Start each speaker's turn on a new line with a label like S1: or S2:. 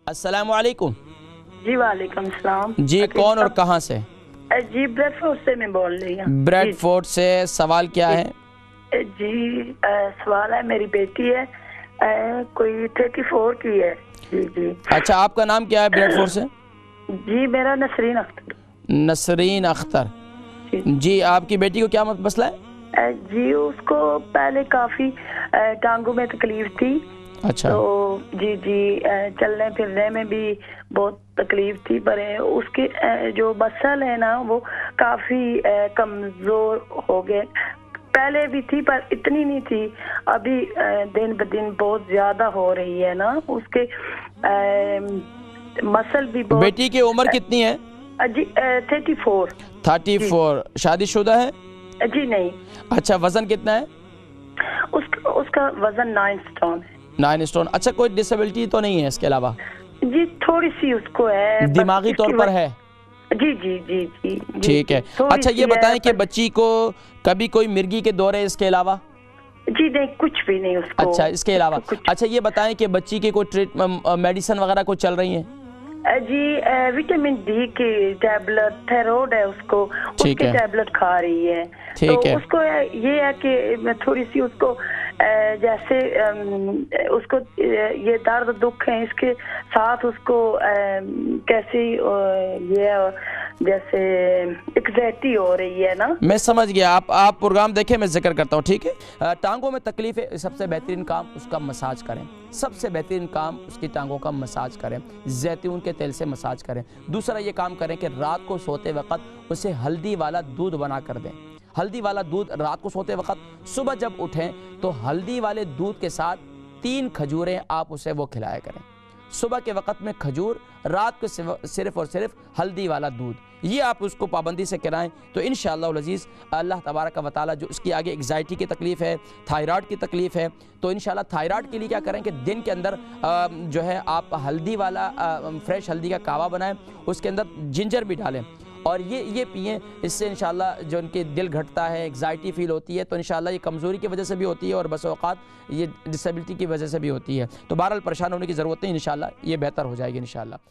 S1: अस्सलाम वालेकुम।
S2: जी वालेकुम सलाम।
S1: जी कौन और कहाँ से?
S2: जी ब्रेडफोर्ड से मैं बोल रही हूँ।
S1: ब्रेडफोर्ड से। सवाल क्या है?
S2: जी सवाल है, मेरी बेटी है कोई 34 की है। जी जी।
S1: अच्छा, आपका नाम क्या है ब्रेडफोर्ड से?
S2: जी मेरा नसरीन अख्तर।
S1: नसरीन अख्तर।
S2: जी
S1: जी, आपकी बेटी को क्या मसला है?
S2: जी उसको पहले काफ़ी टांगों में तकलीफ थी।
S1: अच्छा।
S2: तो जी जी चलने फिरने में भी बहुत तकलीफ थी, पर उसके जो मसल है ना वो काफ़ी कमज़ोर हो गए। पहले भी थी पर इतनी नहीं थी, अभी दिन ब दिन बहुत ज़्यादा हो रही है ना उसके मसल भी बहुत।
S1: बेटी की उम्र कितनी है?
S2: जी 34।
S1: 34। शादीशुदा है?
S2: जी नहीं।
S1: अच्छा, वजन कितना है?
S2: उसका वजन 9 स्टोन है।
S1: 9 स्टोन। अच्छा, कोई डिसेबिलिटी तो नहीं है इसके अलावा?
S2: जी थोड़ी सी उसको है,
S1: दिमागी तौर पर है?
S2: जी जी जी जी।
S1: ठीक है। अच्छा, ये बताएं कि बच्ची को कभी कोई मिर्गी के दौरे इसके अलावा?
S2: जी नहीं, कुछ भी नहीं उसको।
S1: अच्छा, इसके अलावा अच्छा ये बताएं कि बच्ची की कोई मेडिसिन वगैरह कोई चल रही है?
S2: जी विटामिन डी की टैबलेट, थायराइड है उसको, उसकी टैबलेट खा रही है। तो उसको ये है कि थोड़ी सी उसको जैसे उसको ये दर्द दुख है, इसके साथ उसको कैसे ये जैसे एग्जैक्टी हो रही है ना। मैं
S1: समझ गया। आप प्रोग्राम देखें, मैं जिक्र करता हूँ, ठीक है। टांगों में तकलीफ है, सबसे बेहतरीन काम उसका मसाज करें। सबसे बेहतरीन काम उसकी टांगों का मसाज करें, जैतून के तेल से मसाज करें। दूसरा ये काम करें कि रात को सोते वक्त उसे हल्दी वाला दूध बना कर दें। हल्दी वाला दूध रात को सोते वक्त, सुबह जब उठें तो हल्दी वाले दूध के साथ 3 खजूरें आप उसे वो खिलाया करें। सुबह के वक्त में खजूर, रात को सिर्फ और सिर्फ हल्दी वाला दूध। ये आप उसको पाबंदी से कराएं तो इंशाअल्लाह अज़ीज़ अल्लाह तबारक व तआला, जो उसकी आगे एग्जाइटी की तकलीफ़ है, थायराइड की तकलीफ़ है, तो इंशाअल्लाह थायराइड के लिए क्या करें कि दिन के अंदर जो है आप हल्दी वाला फ्रेश हल्दी का कावा बनाएं, उसके अंदर जिंजर भी डालें और ये पिएँ। इससे इंशाअल्लाह जो उनके दिल घटता है, एग्जाइटी फील होती है, तो इंशाअल्लाह ये कमज़ोरी की वजह से भी होती है और बस औक़ात ये डिसेबिलिटी की वजह से भी होती है। तो बहरहाल परेशान होने की ज़रूरत नहीं, इंशाअल्लाह ये बेहतर हो जाएगी इंशाअल्लाह।